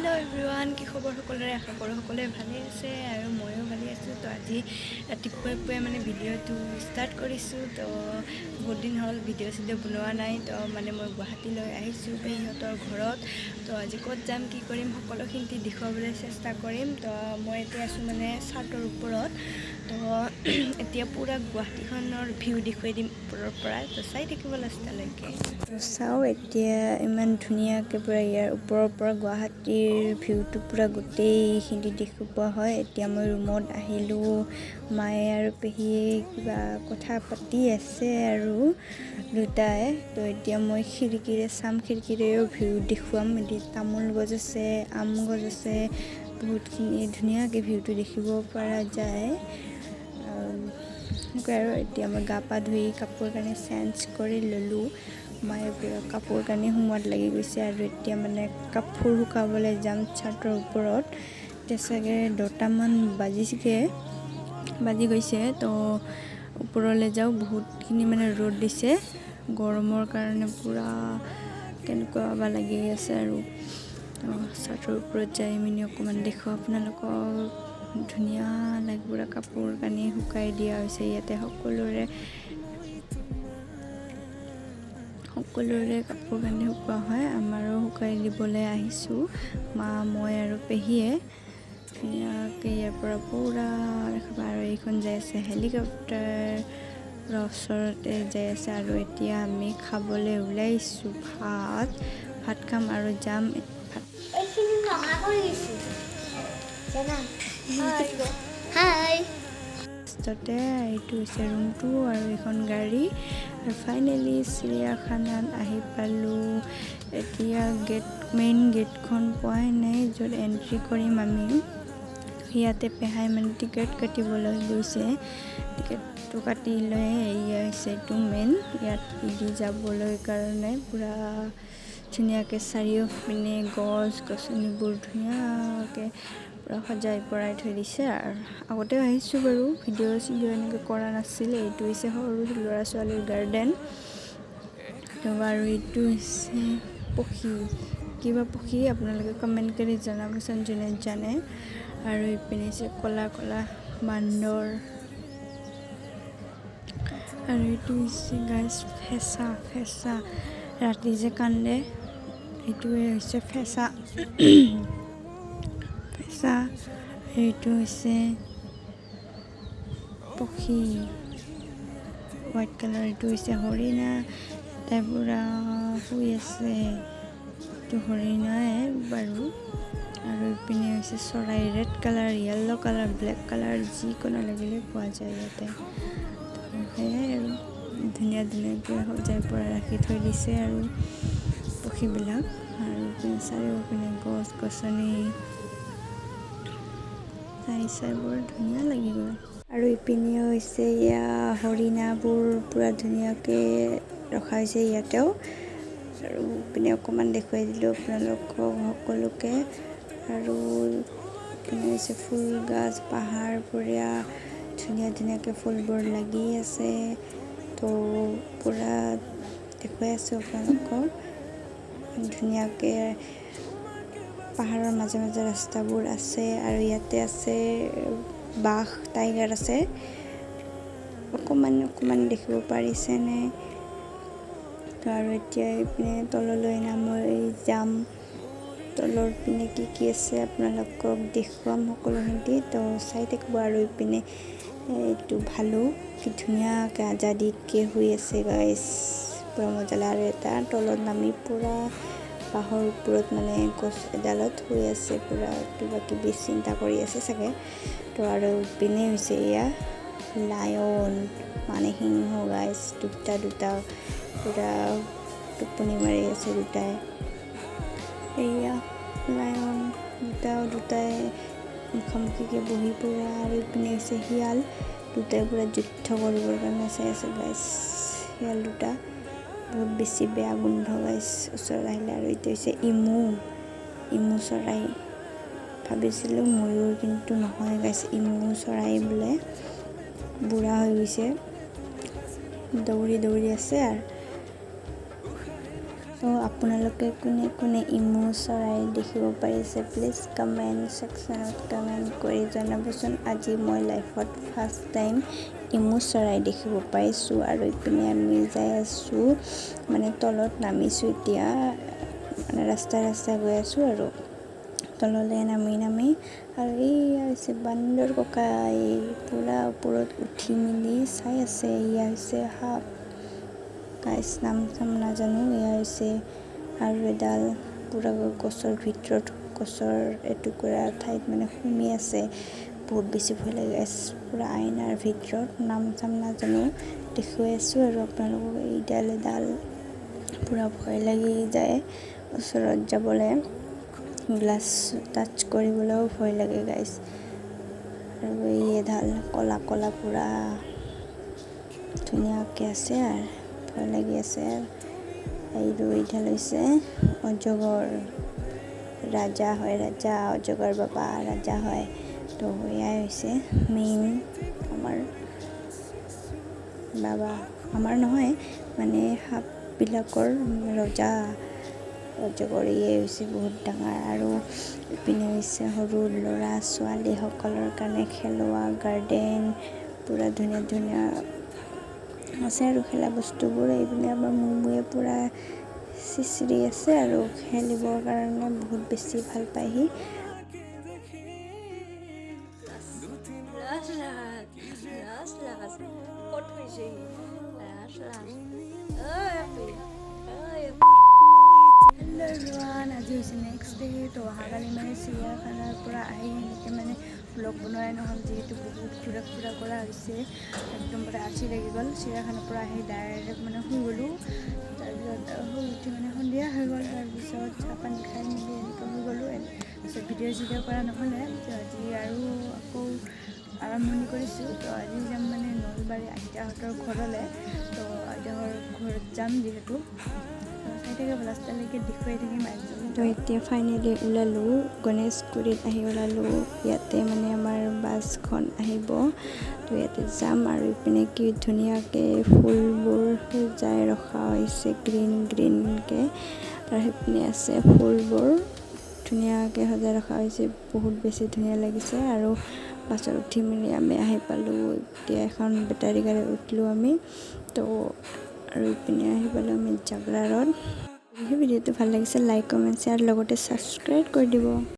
Hello' everyone, কি খবৰ সকলোৰে? আশা কৰোঁ সকলোৱে ভালে আছে আৰু ময়ো ভালে আছোঁ। তো আজি ৰাতিপুৱাই মানে ভিডিঅ'টো ষ্টাৰ্ট কৰিছোঁ। তো বহুত দিন হ'ল ভিডিঅ' বনোৱা নাই। তো মানে মই গুৱাহাটীলৈ আহিছোঁ পেহীহঁতৰ ঘৰত। তো আজি ক'ত যাম, কি কৰিম, সকলোখিনি দেখুৱাবলৈ চেষ্টা কৰিম। তো মই এতিয়া আছোঁ মানে চাৰ্টৰ ওপৰত। তো এতিয়া পূৰা গুৱাহাটীখনৰ ভিউ দেখুৱাই দিম ওপৰৰ পৰা। তো চাই থাকিব লাষ্টলৈকে। তো চাওঁ এতিয়া ইমান ধুনীয়াকৈ পূৰা ইয়াৰ ওপৰৰ পৰা গুৱাহাটীৰ ভিউটো পূৰা গোটেইখিনি দেখি পোৱা হয়। এতিয়া মই ৰুমত আহিলোঁ। মায়ে আৰু পেহীয়ে কিবা কথা পাতি আছে আৰু দুটাই। তো এতিয়া মই খিৰিকীৰে চাম, খিৰিকীৰেও ভিউ দেখুৱাম। এতিয়া তামোল গছ আছে, আম গছ আছে, বহুতখিনি ধুনীয়াকৈ ভিউটো দেখিব পৰা যায়। সেনেকৈ আৰু এতিয়া মই গা পা ধুই কাপোৰ কানি চেঞ্জ কৰি ল'লোঁ। মায়ে পূৰা কাপোৰ কানি সোমোৱাত লাগি গৈছে আৰু এতিয়া মানে কাপোৰ শুকাবলৈ যাম চাৰ্টৰ ওপৰত। এতিয়া চাগে 10টামান বাজি গৈছে। তো ওপৰলৈ যাওঁ। বহুতখিনি মানে ৰ'দ দিছে, গৰমৰ কাৰণে পূৰা কেনেকুৱা বা লাগি আছে আৰু। তো চাৰ্টৰ ওপৰত যাই মিনি অকণমান দেখোঁ আপোনালোকক। ধুনীয়া লাগে, পূৰা কাপোৰ কানি শুকাই দিয়া হৈছে ইয়াতে। সকলোৰে কাপোৰ কানি শুকোৱা হয়। আমাৰো শুকাই দিবলৈ আহিছোঁ মা, মই আৰু পেহীয়ে। ধুনীয়াকৈ ইয়াৰ পৰা পূৰা দেখাবা। আৰু এইখন যাই আছে হেলিকপ্টাৰ, পূৰা ওচৰতে যাই আছে। আৰু এতিয়া আমি খাবলৈ ওলাইছোঁ ভাত খাম আৰু যাম ফাৰ্ষ্টতে। এইটো হৈছে ৰুমটো আৰু এইখন গাড়ী। আৰু ফাইনেলি চিৰিয়াখানাত আহি পালোঁ। এতিয়া মেইন গেটখন পোৱাই নাই, য'ত এণ্ট্ৰি কৰিম আমি। ইয়াতে পেহাই মানে টিকেট কাটিবলৈ গৈছে। টিকেটটো কাটি লৈ এয়া হৈছে এইটো মেইন, ইয়াত দি যাবলৈ কাৰণে পূৰা ধুনীয়াকৈ চাৰিওপিনে গছ গছনিবোৰ ধুনীয়াকৈ পূৰা সজাই পৰাই থৈ দিছে। আৰু আগতেও আহিছোঁ বাৰু, ভিডিঅ' এনেকৈ কৰা নাছিলে। এইটো হৈছে সৰু ল'ৰা ছোৱালীৰ গাৰ্ডেন। আৰু এইটো হৈছে পক্ষী, কিবা পক্ষী আপোনালোকে কমেণ্ট কৰি জনাবচোন যোনে জানে। আৰু এইপিনে হৈছে ক'লা ক'লা বান্দৰ। আৰু এইটো হৈছে গাইজ ফেঁচা ৰাতি যে কান্দে, এইটোৱে হৈছে ফেঁচা। এইটো হৈছে পক্ষী হোৱাইট কালাৰ। এইটো হৈছে হৰিণা, এটা পূৰা শুই আছে, এইটো হৰিণাই বাৰু। আৰু ইপিনে হৈছে চৰাই, red colour, yellow' colour, black colour, যিকোনো লাগিলে পোৱা যায় ইয়াতে। সেয়াই আৰু ধুনীয়াকৈ সজাই পৰাই ৰাখি থৈ দিছে আৰু পক্ষীবিলাক। আৰু চাৰিওপিনে গছ গছনি চাই বৰ ধুনীয়া লাগি গ'ল। আৰু ইপিনেও হৈছে এয়া হৰিণাবোৰ পূৰা ধুনীয়াকৈ ৰখা হৈছে ইয়াতেও। আৰু ইপিনে অকণমান দেখুৱাই দিলোঁ আপোনালোকক সকলোকে। আৰু ইপিনে হৈছে ফুল গছ, পাহাৰ, পূৰা ধুনীয়াকৈ ফুলবোৰ লাগি আছে। তো পূৰা দেখুৱাই আছোঁ আপোনালোকক। ধুনীয়াকৈ পাহাৰৰ মাজে মাজে ৰাস্তাবোৰ আছে। আৰু ইয়াতে আছে বাঘ, টাইগাৰ আছে। অকণমান দেখিব পাৰিছেনে? তো আৰু এতিয়া এইপিনে তললৈ নামি যাম। তলৰ পিনে কি আছে আপোনালোকক দেখুৱাম সকলোখিনি। তো চাই থাকিব। আৰু এইপিনে এইটো ভালুক কি ধুনীয়াকৈ আজাদিতকৈ শুই আছে গাইছ, পূৰা মজা লাগে। আৰু এটা তলত নামি পূৰা বাঁহৰ ওপৰত মানে গছ এডালত শুই আছে, পূৰা কিবা কিবি চিন্তা কৰি আছে চাগে। তো আৰু পিনে হৈছে এয়া লায়ন, মানে সিংহ গাইছ, দুটা পূৰা টোপনি মাৰি আছে দুটাই। এয়া লায়ন দুটাই মুখামুখিকৈ বহি পূৰা। আৰু ইপিনে হৈছে শিয়াল, দুটাই পূৰা যুদ্ধ কৰিবৰ কাৰণে চাই আছে গাইছ। শিয়াল দুটা বহুত বেছি বেয়া গোন্ধ গাইছ ওচৰত আহিলে। আৰু এইটো হৈছে ইমু চৰাই। ভাবিছিলোঁ ময়ূৰ, কিন্তু নহয় গাইছ, ইমু চৰাই বোলে। বুঢ়া হৈ গৈছে, দৌৰি আছে। তো আপোনালোকে কোনে কোনে ইমু চৰাই দেখিব পাৰিছে প্লিজ কমেণ্ট ছেকশ্যনত কমেণ্ট কৰি জনাবচোন। আজি মই লাইফত ফাৰ্ষ্ট টাইম ইমু চৰাই দেখিব পাইছোঁ। আৰু ইপিনে আমি যাই আছোঁ, মানে তলত নামিছোঁ এতিয়া, মানে ৰাস্তাই গৈ আছোঁ আৰু তললৈ নামি আৰু এইয়া হৈছে বান্দৰ ককাই পূৰা ওপৰত উঠি মেলি চাই আছে। এয়া হৈছে সাপ, গাইছ নাম চাম নাজানো। এয়া হৈছে আৰু এডাল পূৰা গছৰ ভিতৰত, গছৰ এটুকুৰা ঠাইত মানে সুমি আছে। বহুত বেছি ভয় লাগে গাইছ, পূৰা আইনাৰ ভিতৰত, নাম চাম নাজানো, দেখুৱাই আছোঁ আৰু আপোনালোকক। এইডাল পূৰা ভয় লাগি যায় ওচৰত যাবলৈ, গ্লাছ টাচ কৰিবলৈও ভয় লাগে গাইছ। আৰু এই এডাল ক'লা পূৰা ধুনীয়াকৈ আছে আৰু ভয় লাগি আছে। আৰু এইডাল হৈছে অজগৰ, ৰাজা হয়, ৰাজা অজগৰ বাবা ৰাজা হয়। তো এয়াই হৈছে মেইন আমাৰ বাবা, আমাৰ নহয় মানে সাপবিলাকৰ ৰজা অজগৰ। এয়াই হৈছে বহুত ডাঙৰ। আৰু ইপিনে হৈছে সৰু ল'ৰা ছোৱালীসকলৰ কাৰণে খেলোৱা গাৰ্ডেন, পূৰা ধুনীয়া আছে আৰু খেলা বস্তুবোৰ। এইপিনে আমাৰ মুমুৱে পূৰা চিচৰি আছে আৰু খেলিবৰ কাৰণে বহুত বেছি ভাল পায় সি। হেল্ল' এভৰিৱান, আজি হৈছে নেক্সট ডে। তো অহাকালি মানে চিৰিয়াখানাৰ পৰা আহি সেনেকৈ মানে ব্লগ বনোৱাই নহ'ল, যিহেতু বহুত ঘূৰা কৰা হৈছে। একদম মানে আচি লাগি গ'ল। চিৰিয়াখানাৰ পৰা আহি ডাইৰেক্ট মানে শুই গ'লোঁ। তাৰপিছত শুই উঠি মানে সন্ধিয়া হৈ গ'ল। তাৰপিছত চাহ পানী খাই মেলি এনেকৈ শুই গ'লোঁ। তাৰপিছত ভিডিঅ' কৰা নহ'লে। আজি আৰু আকৌ আৰম্ভণি কৰিছোঁ। তো আজি যাম মানে নলবাৰী আইতাহঁতৰ ঘৰলৈ। তো আইতাহঁতৰ ঘৰত যাম যিহেতু, চাই থাকে লাষ্টলৈকে দেখুৱাই থাকিম। তো এতিয়া ফাইনেলি ওলালোঁ, গণেশগুৰিত আহি ওলালোঁ। ইয়াতে মানে আমাৰ বাছখন আহিব, তো ইয়াতে যাম। আৰু ইপিনে কি ধুনীয়াকৈ ফুলবোৰ সজাই ৰখা হৈছে গ্ৰীণকৈ। আৰু সেইপিনে আছে ফুলবোৰ ধুনীয়াকৈ সজাই ৰখা হৈছে, বহুত বেছি ধুনীয়া লাগিছে। আৰু বাছত উঠি মেলি আমি আহি পালোঁ। এতিয়া এখন বেটাৰী গাড়ীত উঠিলোঁ আমি। তো আৰু ইপিনে আহি পালোঁ আমি জাগৰা ৰোড। সেই ভিডিঅ'টো ভাল লাগিছে, লাইক কমেণ্ট শ্বেয়াৰ লগতে ছাবস্ক্ৰাইব কৰি দিব।